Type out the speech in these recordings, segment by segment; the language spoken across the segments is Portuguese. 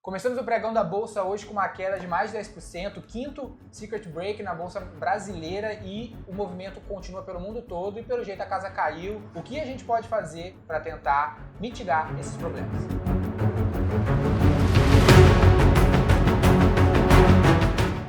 Começamos o pregão da Bolsa hoje com uma queda de mais de 10%, quinto circuit break na Bolsa brasileira e o movimento continua pelo mundo todo e pelo jeito a casa caiu. O que a gente pode fazer para tentar mitigar esses problemas?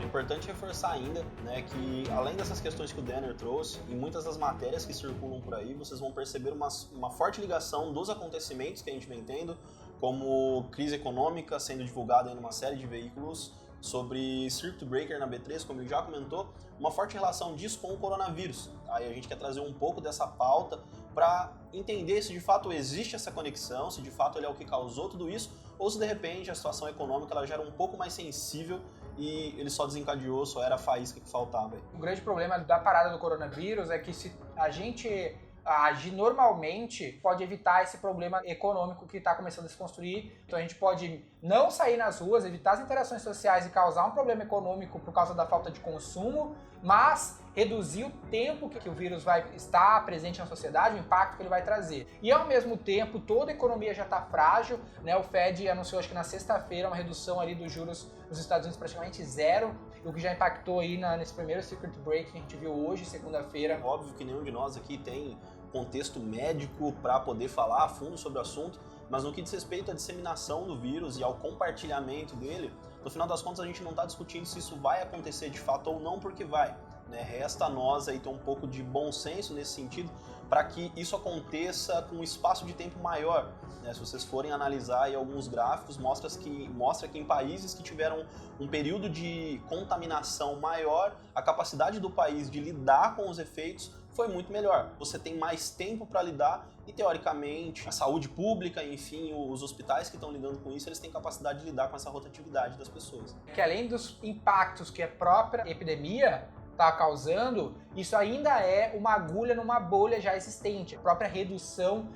É importante reforçar ainda, que além dessas questões que o Denner trouxe, em muitas das matérias que circulam por aí, vocês vão perceber uma forte ligação dos acontecimentos que a gente vem tendo, como crise econômica sendo divulgada em uma série de veículos, sobre circuit breaker na B3, como ele já comentou, uma forte relação disso com o coronavírus. Aí a gente quer trazer um pouco dessa pauta para entender se de fato existe essa conexão, se de fato ele é o que causou tudo isso, ou se de repente a situação econômica ela já era um pouco mais sensível e ele só desencadeou, só era a faísca que faltava. O grande problema da parada do coronavírus é que se a gente agir normalmente, pode evitar esse problema econômico que está começando a se construir. Então a gente pode não sair nas ruas, evitar as interações sociais e causar um problema econômico por causa da falta de consumo, mas reduzir o tempo que o vírus vai estar presente na sociedade, o impacto que ele vai trazer. E ao mesmo tempo, toda a economia já está frágil, né? O Fed anunciou, acho que na sexta-feira, uma redução ali dos juros nos Estados Unidos praticamente zero, o que já impactou aí nesse primeiro circuit break que a gente viu hoje, segunda-feira. Óbvio que nenhum de nós aqui tem contexto médico para poder falar a fundo sobre o assunto, mas no que diz respeito à disseminação do vírus e ao compartilhamento dele, no final das contas a gente não está discutindo se isso vai acontecer de fato ou não, porque vai. Resta a nós aí ter um pouco de bom senso nesse sentido para que isso aconteça com um espaço de tempo maior. Se vocês forem analisar aí alguns gráficos, mostra que em países que tiveram um período de contaminação maior, a capacidade do país de lidar com os efeitos foi muito melhor. Você tem mais tempo para lidar e, teoricamente, a saúde pública, enfim, os hospitais que estão lidando com isso, eles têm capacidade de lidar com essa rotatividade das pessoas. Que além dos impactos que a própria epidemia está causando, isso ainda é uma agulha numa bolha já existente. A própria redução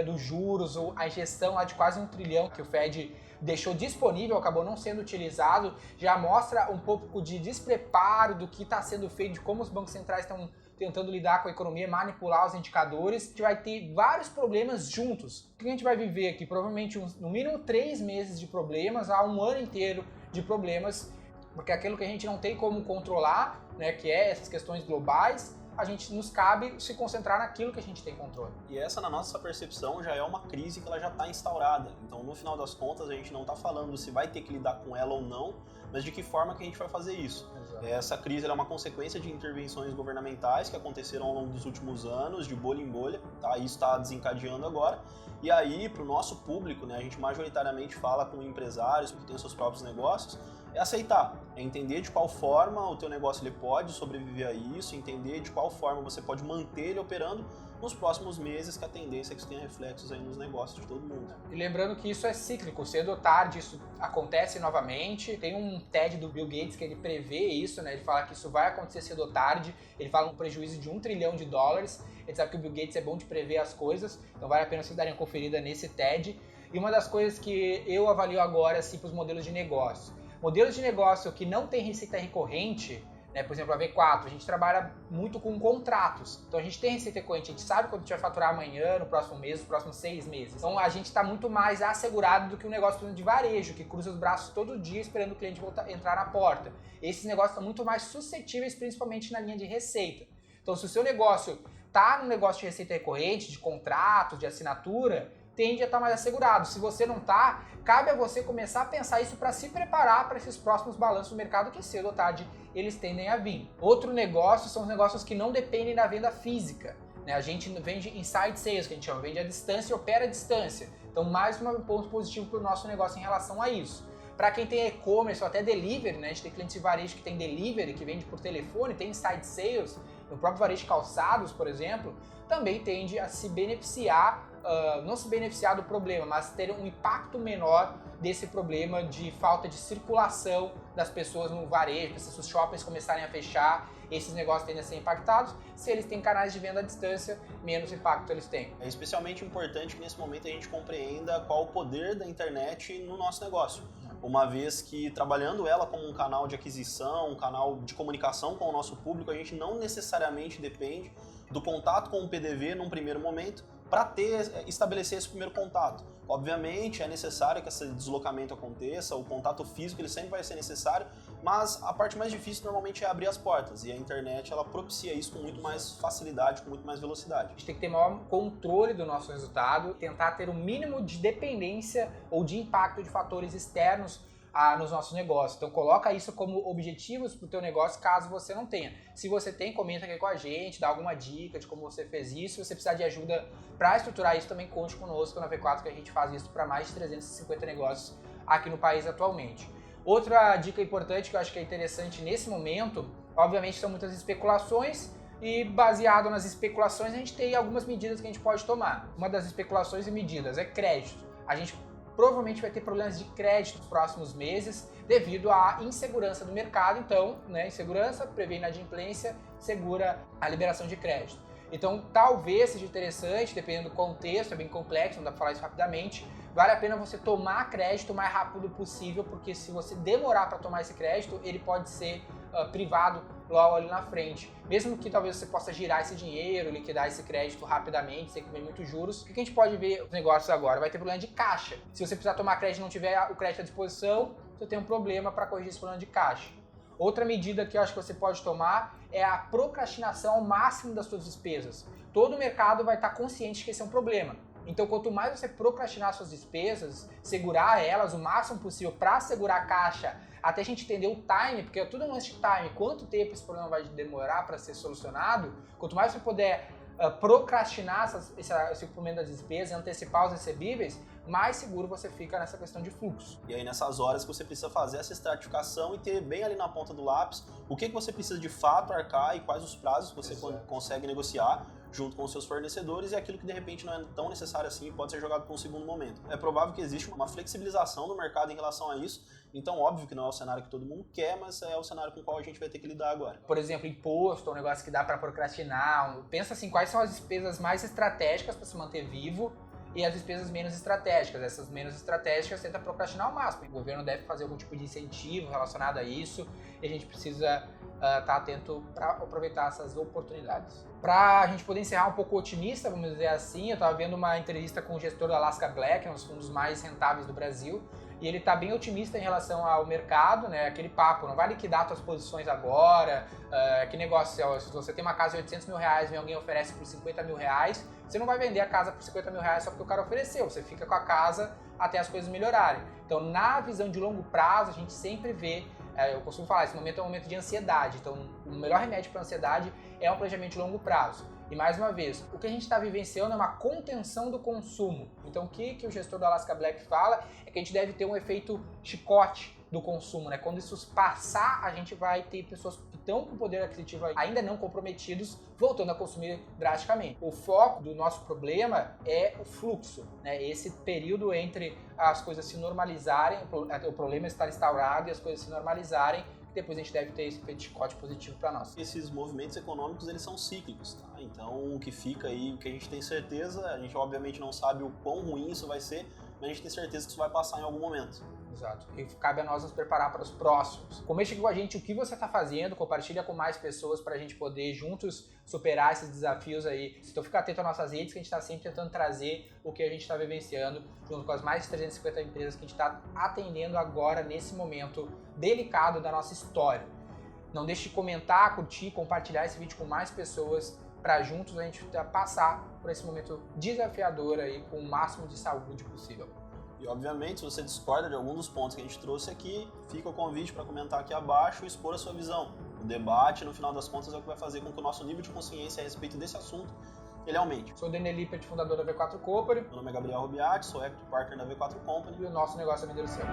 dos juros, ou a injeção lá de quase 1 trilhão que o Fed deixou disponível, acabou não sendo utilizado, já mostra um pouco de despreparo do que está sendo feito, de como os bancos centrais estão tentando lidar com a economia, manipular os indicadores. A gente vai ter vários problemas juntos. O que a gente vai viver aqui? Provavelmente no mínimo 3 meses de problemas, a 1 ano inteiro de problemas, porque aquilo que a gente não tem como controlar, que é essas questões globais, a gente nos cabe se concentrar naquilo que a gente tem controle. E essa, na nossa percepção, já é uma crise que ela já está instaurada. Então, no final das contas, a gente não está falando se vai ter que lidar com ela ou não, mas de que forma que a gente vai fazer isso. Exato. Essa crise é uma consequência de intervenções governamentais que aconteceram ao longo dos últimos anos, de bolha em bolha, tá? Isso está desencadeando agora. E aí, para o nosso público, a gente majoritariamente fala com empresários que têm seus próprios negócios, é aceitar, é entender de qual forma o teu negócio ele pode sobreviver a isso, entender de qual forma você pode manter ele operando nos próximos meses, que a tendência é que isso tenha reflexos aí nos negócios de todo mundo. E lembrando que isso é cíclico, cedo ou tarde isso acontece novamente. Tem um TED do Bill Gates que ele prevê isso, ele fala que isso vai acontecer cedo ou tarde, ele fala um prejuízo de $1 trilhão. Ele sabe que o Bill Gates é bom de prever as coisas, então vale a pena vocês darem uma conferida nesse TED. E uma das coisas que eu avalio agora, assim, para os modelos de negócio. Modelos de negócio que não tem receita recorrente, por exemplo, a V4, a gente trabalha muito com contratos. Então a gente tem receita recorrente, a gente sabe quanto a gente vai faturar amanhã, no próximo mês, nos próximos 6 meses. Então a gente está muito mais assegurado do que um negócio de varejo, que cruza os braços todo dia esperando o cliente entrar na porta. Esses negócios estão muito mais suscetíveis, principalmente na linha de receita. Então se o seu negócio está no negócio de receita recorrente, de contratos, de assinatura, tende a estar mais assegurado. Se você não está, cabe a você começar a pensar isso para se preparar para esses próximos balanços do mercado que cedo ou tarde eles tendem a vir. Outro negócio são os negócios que não dependem da venda física. A gente vende inside sales, que a gente chama, vende à distância e opera à distância. Então mais um ponto positivo para o nosso negócio em relação a isso. Para quem tem e-commerce ou até delivery, a gente tem clientes de varejo que tem delivery, que vende por telefone, tem inside sales, no próprio varejo de calçados, por exemplo, também tende a se beneficiar, não se beneficiar do problema, mas ter um impacto menor desse problema de falta de circulação das pessoas no varejo. Se os shoppings começarem a fechar, esses negócios tendem a ser impactados. Se eles têm canais de venda à distância, menos impacto eles têm. É especialmente importante que nesse momento a gente compreenda qual o poder da internet no nosso negócio. Uma vez que, trabalhando ela como um canal de aquisição, um canal de comunicação com o nosso público, a gente não necessariamente depende do contato com o PDV num primeiro momento para estabelecer esse primeiro contato. Obviamente, é necessário que esse deslocamento aconteça, o contato físico ele sempre vai ser necessário, mas a parte mais difícil normalmente é abrir as portas, e a internet ela propicia isso com muito mais facilidade, com muito mais velocidade. A gente tem que ter maior controle do nosso resultado, tentar ter o mínimo de dependência ou de impacto de fatores externos nos nossos negócios. Então coloca isso como objetivos para o teu negócio, caso você não tenha. Se você tem, comenta aqui com a gente, dá alguma dica de como você fez isso. Se você precisar de ajuda para estruturar isso, também conte conosco na V4, que a gente faz isso para mais de 350 negócios aqui no país atualmente. Outra dica importante que eu acho que é interessante nesse momento, obviamente são muitas especulações, e baseado nas especulações a gente tem algumas medidas que a gente pode tomar. Uma das especulações e medidas é crédito. A gente provavelmente vai ter problemas de crédito nos próximos meses devido à insegurança do mercado. Então, insegurança prevê inadimplência, segura a liberação de crédito. Então, talvez seja interessante, dependendo do contexto, é bem complexo, não dá para falar isso rapidamente, vale a pena você tomar crédito o mais rápido possível, porque se você demorar para tomar esse crédito, ele pode ser privado logo ali na frente. Mesmo que talvez você possa girar esse dinheiro, liquidar esse crédito rapidamente, sem comer muitos juros. O que a gente pode ver os negócios agora? Vai ter problema de caixa. Se você precisar tomar crédito e não tiver o crédito à disposição, você tem um problema para corrigir esse problema de caixa. Outra medida que eu acho que você pode tomar é a procrastinação ao máximo das suas despesas. Todo o mercado vai estar consciente de que esse é um problema. Então, quanto mais você procrastinar suas despesas, segurar elas o máximo possível para segurar a caixa, até a gente entender o time, porque é tudo um lance de time, quanto tempo esse problema vai demorar para ser solucionado, quanto mais você puder procrastinar esse cumprimento das despesas, antecipar os recebíveis, mais seguro você fica nessa questão de fluxo. E aí nessas horas que você precisa fazer essa estratificação e ter bem ali na ponta do lápis o que você precisa de fato arcar e quais os prazos que você consegue negociar junto com os seus fornecedores, e aquilo que de repente não é tão necessário assim e pode ser jogado para um segundo momento. É provável que exista uma flexibilização no mercado em relação a isso, então óbvio que não é o cenário que todo mundo quer, mas é o cenário com o qual a gente vai ter que lidar agora. Por exemplo, imposto é um negócio que dá para procrastinar. Pensa assim, quais são as despesas mais estratégicas para se manter vivo e as despesas menos estratégicas. Essas menos estratégicas tenta procrastinar ao máximo. O governo deve fazer algum tipo de incentivo relacionado a isso e a gente precisa estar atento para aproveitar essas oportunidades. Para a gente poder encerrar um pouco otimista, vamos dizer assim, eu estava vendo uma entrevista com o gestor da Alaska Black, um dos mais rentáveis do Brasil, e ele está bem otimista em relação ao mercado, né? Aquele papo, não vai liquidar suas posições agora, que negócio, se você tem uma casa de 800 mil reais e alguém oferece por 50 mil reais, você não vai vender a casa por 50 mil reais só porque o cara ofereceu, você fica com a casa até as coisas melhorarem. Então, na visão de longo prazo, a gente sempre vê, eu costumo falar, esse momento é um momento de ansiedade, então o melhor remédio para a ansiedade é um planejamento de longo prazo. E mais uma vez, o que a gente está vivenciando é uma contenção do consumo. Então o que o gestor do Alaska Black fala é que a gente deve ter um efeito chicote do consumo, né? Quando isso passar, a gente vai ter pessoas que estão com poder aquisitivo ainda não comprometidos voltando a consumir drasticamente. O foco do nosso problema é o fluxo, né? Esse período entre as coisas se normalizarem, o problema estar instaurado e as coisas se normalizarem, depois a gente deve ter esse efeito de chicote positivo para nós. Esses movimentos econômicos, eles são cíclicos, tá? Então, o que fica aí, o que a gente tem certeza, a gente obviamente não sabe o quão ruim isso vai ser, mas a gente tem certeza que isso vai passar em algum momento. Exato. E cabe a nós nos preparar para os próximos. Comente aqui com a gente o que você está fazendo, compartilha com mais pessoas para a gente poder juntos superar esses desafios aí. Então fica atento às nossas redes, que a gente está sempre tentando trazer o que a gente está vivenciando, junto com as mais de 350 empresas que a gente está atendendo agora, nesse momento delicado da nossa história. Não deixe de comentar, curtir, compartilhar esse vídeo com mais pessoas, para juntos a gente passar por esse momento desafiador aí com o máximo de saúde possível. E obviamente, se você discorda de algum dos pontos que a gente trouxe aqui, fica o convite para comentar aqui abaixo e expor a sua visão. O debate, no final das contas, é o que vai fazer com que o nosso nível de consciência a respeito desse assunto ele aumente. Sou o Daniel Lippert, fundador da V4 Company. Meu nome é Gabriel Rubiati, sou Equity Partner da V4 Company. E o nosso negócio é vender o seu.